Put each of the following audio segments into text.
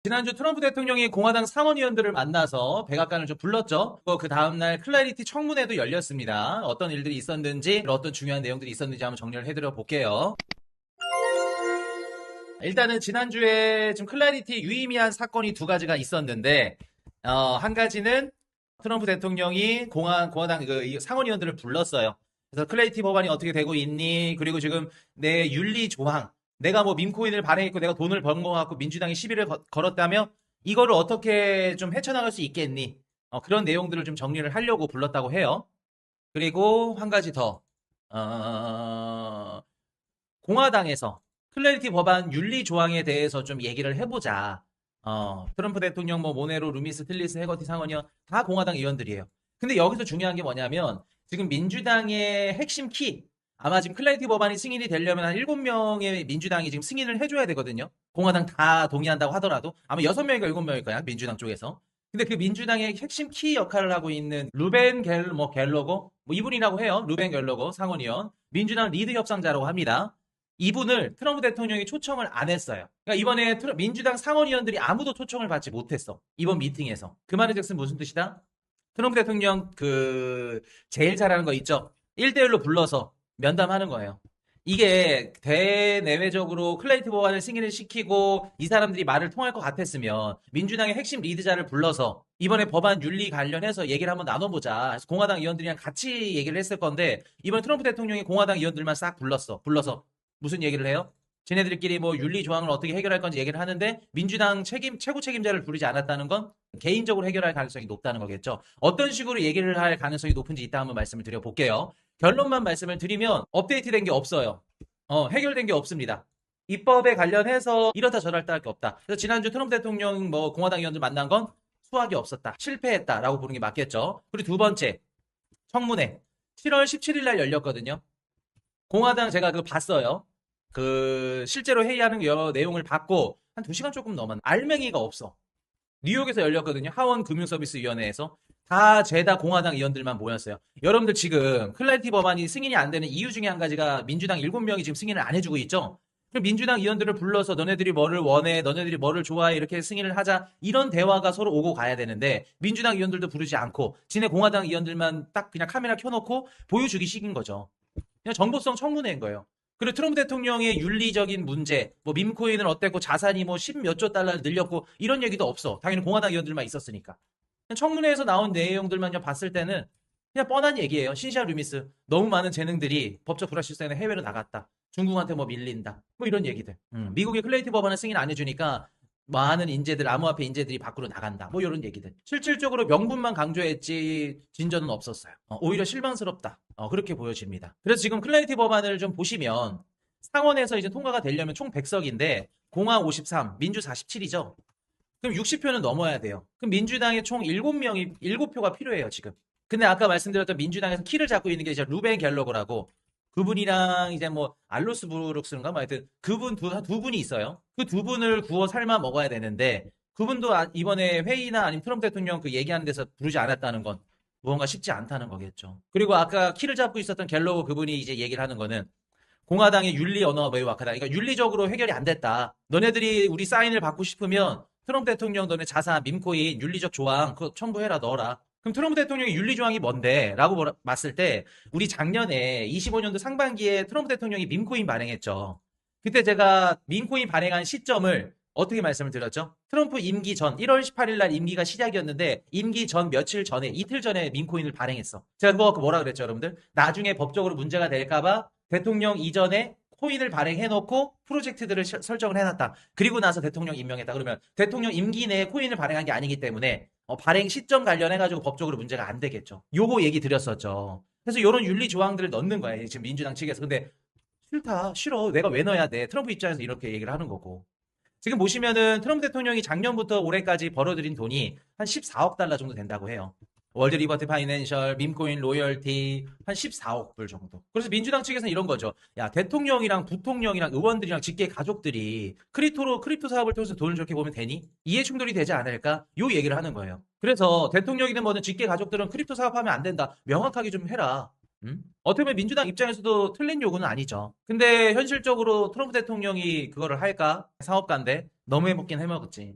지난주 트럼프 대통령이 공화당 상원의원들을 만나서 백악관을 좀 불렀죠. 그 다음날 클래리티 청문회도 열렸습니다. 어떤 일들이 있었는지, 어떤 중요한 내용들이 있었는지 한번 정리를 해드려 볼게요. 일단은 지난주에 좀 클래리티 유의미한 사건이 두 가지가 있었는데, 한 가지는 트럼프 대통령이 공화당 이 상원의원들을 불렀어요. 그래서 클래리티 법안이 어떻게 되고 있니? 그리고 지금 내 윤리 조항, 내가 뭐 밈코인을 발행했고 내가 돈을 번 거 갖고 민주당이 시비를 걸었다며 이거를 어떻게 좀 헤쳐나갈 수 있겠니? 그런 내용들을 좀 정리를 하려고 불렀다고 해요. 그리고 한 가지 더, 공화당에서 클래리티 법안 윤리 조항에 대해서 좀 얘기를 해보자. 트럼프 대통령, 뭐, 모네로, 루미스, 틸리스, 해거티 상원의원, 다 공화당 의원들이에요. 근데 여기서 중요한 게 뭐냐면, 지금 민주당의 핵심 키, 아마 지금 클래리티 법안이 승인이 되려면 한 7명의 민주당이 지금 승인을 해줘야 되거든요. 공화당 다 동의한다고 하더라도. 아마 6명인가 7명일 거야, 민주당 쪽에서. 근데 그 민주당의 핵심 키 역할을 하고 있는 루벤 갤러거? 뭐 이분이라고 해요. 루벤 갤러거 상원의원. 민주당 리드 협상자라고 합니다. 이분을 트럼프 대통령이 초청을 안 했어요. 그러니까 이번에 민주당 상원의원들이 아무도 초청을 받지 못했어. 이번 미팅에서. 그 말은 즉슨 무슨 뜻이다? 트럼프 대통령 제일 잘하는 거 있죠? 1대1로 불러서 면담하는 거예요. 이게 대내외적으로 클래리티 법안을 승인을 시키고 이 사람들이 말을 통할 것 같았으면 민주당의 핵심 리드자를 불러서 이번에 법안 윤리 관련해서 얘기를 한번 나눠보자. 그래서 공화당 의원들이랑 같이 얘기를 했을 건데 이번 트럼프 대통령이 공화당 의원들만 싹 불러서 무슨 얘기를 해요? 쟤네들끼리 뭐 윤리 조항을 어떻게 해결할 건지 얘기를 하는데 민주당 최고 책임자를 부르지 않았다는 건 개인적으로 해결할 가능성이 높다는 거겠죠. 어떤 식으로 얘기를 할 가능성이 높은지 이따 한번 말씀을 드려볼게요. 결론만 말씀을 드리면 업데이트된 게 없어요. 해결된 게 없습니다. 입법에 관련해서 이렇다 저렇다 할 게 없다. 그래서 지난주 트럼프 대통령 뭐 공화당 의원들 만난 건 수확이 없었다. 실패했다라고 보는 게 맞겠죠. 그리고 두 번째, 청문회. 7월 17일 날 열렸거든요. 공화당 제가 그거 봤어요. 실제로 회의하는 여러 내용을 봤고 한 2시간 조금 넘었는데 알맹이가 없어. 뉴욕에서 열렸거든요. 하원금융서비스위원회에서. 다 죄다 공화당 의원들만 모였어요. 여러분들 지금 클래리티 법안이 승인이 안 되는 이유 중에 한 가지가 민주당 7명이 지금 승인을 안 해주고 있죠. 그럼 민주당 의원들을 불러서 너네들이 뭐를 원해, 너네들이 뭐를 좋아해 이렇게 승인을 하자 이런 대화가 서로 오고 가야 되는데 민주당 의원들도 부르지 않고 지네 공화당 의원들만 딱 그냥 카메라 켜놓고 보여주기 식인 거죠. 그냥 정보성 청문회인 거예요. 그리고 트럼프 대통령의 윤리적인 문제, 뭐 밈코인은 어땠고 자산이 뭐 10 몇 조 달러 늘렸고 이런 얘기도 없어. 당연히 공화당 의원들만 있었으니까. 청문회에서 나온 내용들만 봤을 때는 그냥 뻔한 얘기예요. 신시아 루미스 너무 많은 재능들이 법적 불확실성에 해외로 나갔다. 중국한테 뭐 밀린다. 뭐 이런 얘기들. 미국이 클래리티 법안을 승인 안 해주니까 많은 인재들, 암호화폐 인재들이 밖으로 나간다. 뭐 이런 얘기들. 실질적으로 명분만 강조했지 진전은 없었어요. 오히려 실망스럽다. 그렇게 보여집니다. 그래서 지금 클래리티 법안을 좀 보시면 상원에서 이제 통과가 되려면 총 100석인데 공화 53, 민주 47이죠. 그럼 60표는 넘어야 돼요. 그럼 민주당에 총 7표가 필요해요, 지금. 근데 아까 말씀드렸던 민주당에서 키를 잡고 있는 게 이제 루벤 갤러거라고 그분이랑 이제 뭐 알로스 브룩스인가 뭐 하여튼 그분 두 분이 있어요. 그 두 분을 구워 삶아 먹어야 되는데 그분도 이번에 회의나 아니면 트럼프 대통령 그 얘기하는 데서 부르지 않았다는 건 무언가 쉽지 않다는 거겠죠. 그리고 아까 키를 잡고 있었던 갤러거 그분이 이제 얘기를 하는 거는 공화당의 윤리 언어가 매우 약하다. 그러니까 윤리적으로 해결이 안 됐다. 너네들이 우리 사인을 받고 싶으면 트럼프 대통령 너네 자산, 밈코인, 윤리적 조항 그거 첨부해라 넣어라. 그럼 트럼프 대통령의 윤리 조항이 뭔데? 라고 봤을 때 우리 작년에 25년도 상반기에 트럼프 대통령이 밈코인 발행했죠. 그때 제가 밈코인 발행한 시점을 어떻게 말씀을 드렸죠? 트럼프 임기 전 1월 18일 날 임기가 시작이었는데 임기 전 며칠 전에 이틀 전에 밈코인을 발행했어. 제가 그거 뭐라 그랬죠, 여러분들? 나중에 법적으로 문제가 될까봐 대통령 이전에 코인을 발행해놓고 프로젝트들을 설정을 해놨다. 그리고 나서 대통령 임명했다. 그러면 대통령 임기 내에 코인을 발행한 게 아니기 때문에 발행 시점 관련해가지고 법적으로 문제가 안 되겠죠. 요거 얘기 드렸었죠. 그래서 이런 윤리 조항들을 넣는 거예요. 지금 민주당 측에서. 근데 싫다, 싫어. 내가 왜 넣어야 돼? 트럼프 입장에서 이렇게 얘기를 하는 거고. 지금 보시면은 트럼프 대통령이 작년부터 올해까지 벌어들인 돈이 한 14억 달러 정도 된다고 해요. 월드 리버티 파이낸셜, 밈코인 로열티 한 14억 불 정도. 그래서 민주당 측에서는 이런 거죠. 야, 대통령이랑 부통령이랑 의원들이랑 직계 가족들이 크립토 사업을 통해서 돈을 저렇게 보면 되니? 이해 충돌이 되지 않을까? 요 얘기를 하는 거예요. 그래서 대통령이든 뭐든 직계 가족들은 크립토 사업하면 안 된다. 명확하게 좀 해라. 어떻게 보면 민주당 입장에서도 틀린 요구는 아니죠. 근데 현실적으로 트럼프 대통령이 그거를 할까? 사업가인데 너무 해먹긴 해먹었지.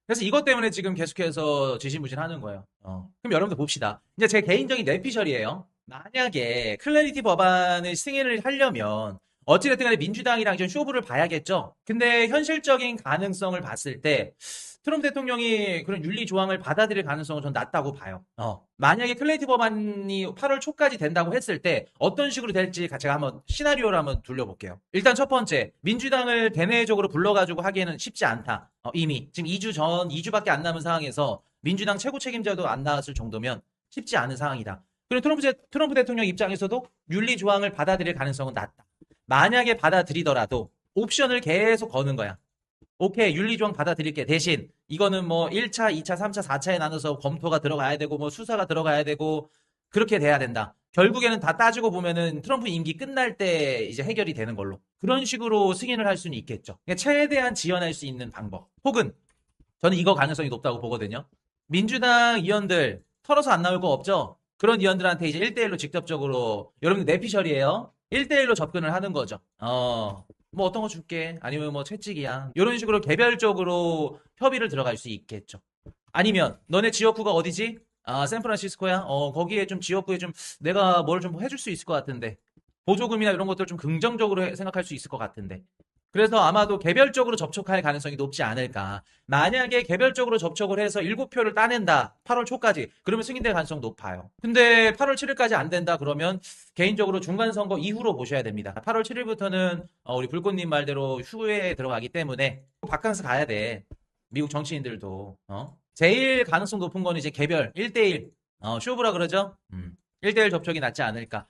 그래서 이것 때문에 지금 계속해서 지지부진하는 거예요. 그럼 여러분들 봅시다. 이제 제 개인적인 내피셜이에요. 만약에 클래리티 법안을 승인을 하려면 어찌됐든 간에 민주당이랑 좀 쇼부를 봐야겠죠. 근데 현실적인 가능성을 봤을 때 트럼프 대통령이 그런 윤리 조항을 받아들일 가능성은 전 낮다고 봐요. 만약에 클래리티 법안이 8월 초까지 된다고 했을 때 어떤 식으로 될지 제가 한번 시나리오를 한번 돌려볼게요. 일단 첫 번째, 민주당을 대내적으로 불러가지고 하기에는 쉽지 않다. 이미 지금 2주밖에 안 남은 상황에서 민주당 최고 책임자도 안 나왔을 정도면 쉽지 않은 상황이다. 그리고 트럼프 대통령 입장에서도 윤리 조항을 받아들일 가능성은 낮다. 만약에 받아들이더라도 옵션을 계속 거는 거야. 오케이, 윤리조항 받아들일게. 대신 이거는 뭐 1차, 2차, 3차, 4차에 나눠서 검토가 들어가야 되고 뭐 수사가 들어가야 되고 그렇게 돼야 된다. 결국에는 다 따지고 보면은 트럼프 임기 끝날 때 이제 해결이 되는 걸로. 그런 식으로 승인을 할 수는 있겠죠. 그러니까 최대한 지연할 수 있는 방법. 혹은 저는 이거 가능성이 높다고 보거든요. 민주당 의원들 털어서 안 나올 거 없죠? 그런 의원들한테 이제 1대1로 직접적으로 여러분들 내피셜이에요. 1대1로 접근을 하는 거죠. 뭐 어떤 거 줄게. 아니면 뭐 채찍이야. 이런 식으로 개별적으로 협의를 들어갈 수 있겠죠. 아니면 너네 지역구가 어디지? 아, 샌프란시스코야? 거기에 좀 지역구에 좀 내가 뭘 좀 해줄 수 있을 것 같은데. 보조금이나 이런 것들 좀 긍정적으로 생각할 수 있을 것 같은데. 그래서 아마도 개별적으로 접촉할 가능성이 높지 않을까. 만약에 개별적으로 접촉을 해서 7표를 따낸다. 8월 초까지. 그러면 승인될 가능성 높아요. 근데 8월 7일까지 안 된다. 그러면 개인적으로 중간선거 이후로 보셔야 됩니다. 8월 7일부터는 우리 불꽃님 말대로 휴에 들어가기 때문에 바캉스 가야 돼. 미국 정치인들도. 제일 가능성 높은 건 이제 개별 1대1 쇼부라 그러죠. 1대1 접촉이 낫지 않을까.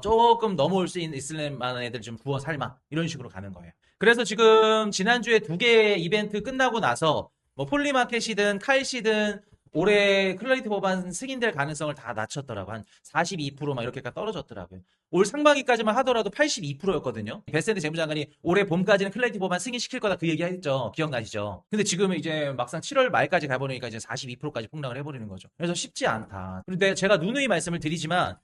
조금 넘어올 수 있을 만한 애들 좀 구워 삶아. 이런 식으로 가는 거예요. 그래서 지금 지난주에 2개 이벤트 끝나고 나서 뭐 폴리마켓이든 칼시든 올해 클래리티 법안 승인될 가능성을 다 낮췄더라고. 한 42%막 이렇게까지 떨어졌더라고요. 올 상반기까지만 하더라도 82%였거든요. 베센트 재무장관이 올해 봄까지는 클래리티 법안 승인시킬 거다 그 얘기 했죠. 기억나시죠? 근데 지금은 이제 막상 7월 말까지 가보니까 이제 42%까지 폭락을 해버리는 거죠. 그래서 쉽지 않다. 그런데 제가 누누이 말씀을 드리지만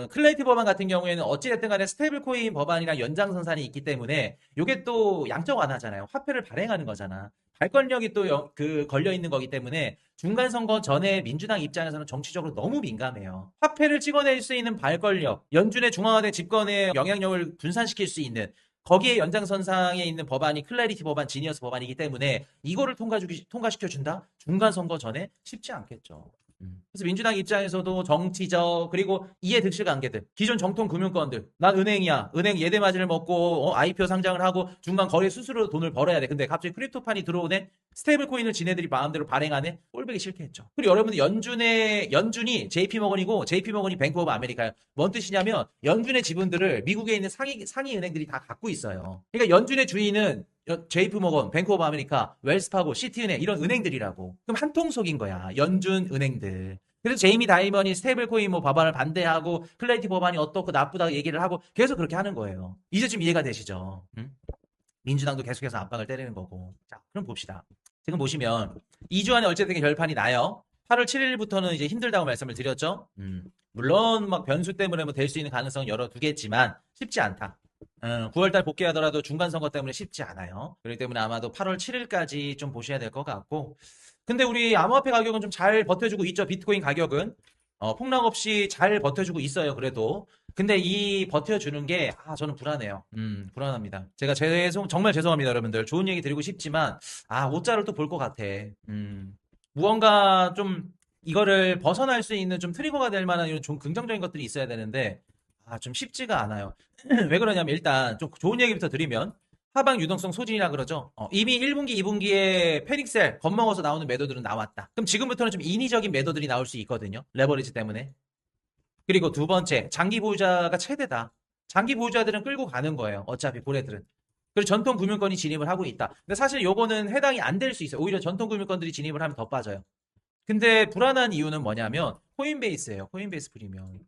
클래리티 법안 같은 경우에는 어찌됐든 간에 스테이블 코인 법안이랑 연장선상이 있기 때문에 이게 또 양적 완화잖아요. 화폐를 발행하는 거잖아. 발권력이 또 걸려 있는 거기 때문에 중간 선거 전에 민주당 입장에서는 정치적으로 너무 민감해요. 화폐를 찍어낼 수 있는 발권력, 연준의 중앙화된 집권의 영향력을 분산시킬 수 있는 거기에 연장선상에 있는 법안이 클래리티 법안, 지니어스 법안이기 때문에 이거를 통과시켜준다? 중간 선거 전에 쉽지 않겠죠. 그래서 민주당 입장에서도 정치적 그리고 이해득실 관계들 기존 정통 금융권들 난 은행이야 은행 예대 마진을 먹고 IPO 상장을 하고 중간 거래 수수료 돈을 벌어야 돼 근데 갑자기 크립토판이 들어오네 스테이블 코인을 지네들이 마음대로 발행하네 꼴보기 싫게 했죠. 그리고 여러분들 연준이 JP모건이고 JP모건이 뱅크 오브 아메리카예요. 뭔 뜻이냐면 연준의 지분들을 미국에 있는 상위 은행들이 다 갖고 있어요. 그러니까 연준의 주인은 JP모건, 뱅크 오브 아메리카, 웰스파고, 시티은행 이런 은행들이라고. 그럼 한 통속인 거야. 연준 은행들. 그래서 제이미 다이먼이 스테이블 코인 뭐 법안을 반대하고 클래리티 법안이 어떻고 나쁘다고 얘기를 하고 계속 그렇게 하는 거예요. 이제 좀 이해가 되시죠? 민주당도 계속해서 압박을 때리는 거고. 자, 그럼 봅시다. 지금 보시면 2주 안에 어쨌든 결판이 나요. 8월 7일부터는 이제 힘들다고 말씀을 드렸죠. 물론 막 변수 때문에 뭐 될 수 있는 가능성은 열어두겠지만 쉽지 않다. 9월달 복귀하더라도 중간 선거 때문에 쉽지 않아요. 그렇기 때문에 아마도 8월 7일까지 좀 보셔야 될 것 같고. 근데 우리 암호화폐 가격은 좀 잘 버텨주고 있죠. 비트코인 가격은 폭락 없이 잘 버텨주고 있어요. 그래도. 근데 이 버텨주는 게 저는 불안해요. 불안합니다. 제가 정말 죄송합니다, 여러분들. 좋은 얘기 드리고 싶지만 오자를 또 볼 것 같아. 무언가 좀 이거를 벗어날 수 있는 좀 트리거가 될 만한 이런 좀 긍정적인 것들이 있어야 되는데 좀 쉽지가 않아요. 왜 그러냐면 일단 좀 좋은 얘기부터 드리면 하방 유동성 소진이라 그러죠. 이미 1분기, 2분기에 패닉셀 겁먹어서 나오는 매도들은 나왔다. 그럼 지금부터는 좀 인위적인 매도들이 나올 수 있거든요. 레버리지 때문에. 그리고 두 번째, 장기 보유자가 최대다. 장기 보유자들은 끌고 가는 거예요. 어차피 고래들은. 그리고 전통 금융권이 진입을 하고 있다. 근데 사실 요거는 해당이 안 될 수 있어요. 오히려 전통 금융권들이 진입을 하면 더 빠져요. 근데 불안한 이유는 뭐냐면 코인베이스예요. 코인베이스 프리미엄.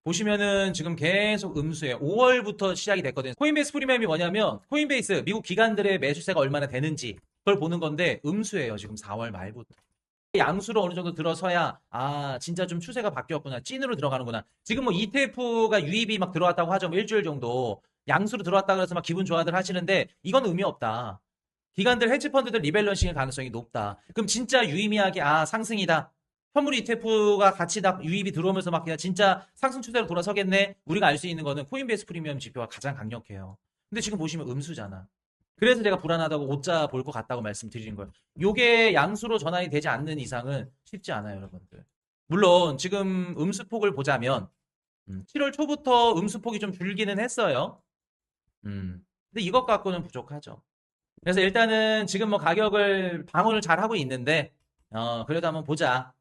보시면은 지금 계속 음수예요. 5월부터 시작이 됐거든요. 코인베이스 프리미엄이 뭐냐면 코인베이스 미국 기관들의 매수세가 얼마나 되는지 그걸 보는 건데 음수예요. 지금 4월 말부터. 양수로 어느 정도 들어서야 진짜 좀 추세가 바뀌었구나. 찐으로 들어가는구나. 지금 뭐 ETF가 유입이 막 들어왔다고 하죠. 뭐 일주일 정도. 양수로 들어왔다 그래서 막 기분 좋아들 하시는데 이건 의미 없다. 기관들 헤지펀드들 리밸런싱의 가능성이 높다. 그럼 진짜 유의미하게 상승이다. 현물 ETF가 같이 다 유입이 들어오면서 막 그냥 진짜 상승 추세로 돌아서겠네. 우리가 알 수 있는 거는 코인베이스 프리미엄 지표가 가장 강력해요. 근데 지금 보시면 음수잖아. 그래서 제가 불안하다고 오자 볼 것 같다고 말씀드리는 거예요. 요게 양수로 전환이 되지 않는 이상은 쉽지 않아요, 여러분들. 물론 지금 음수폭을 보자면 7월 초부터 음수폭이 좀 줄기는 했어요. 근데 이것 갖고는 부족하죠. 그래서 일단은 지금 뭐 가격을 방어를 잘 하고 있는데 그래도 한번 보자.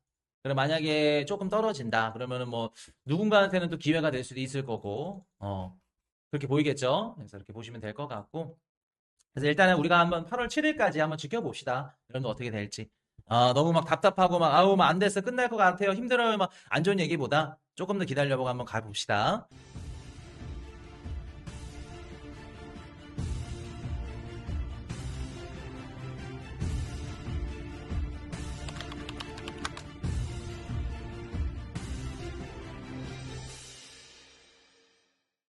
그럼 만약에 조금 떨어진다. 그러면은 뭐 누군가한테는 또 기회가 될 수도 있을 거고 그렇게 보이겠죠. 그래서 이렇게 보시면 될 것 같고. 그래서 일단은 우리가 한번 8월 7일까지 한번 지켜봅시다. 이런 거 어떻게 될지. 너무 막 답답하고 막 아우 막 안 됐어 끝날 것 같아요. 힘들어요. 막 안 좋은 얘기보다 조금 더 기다려보고 한번 가봅시다.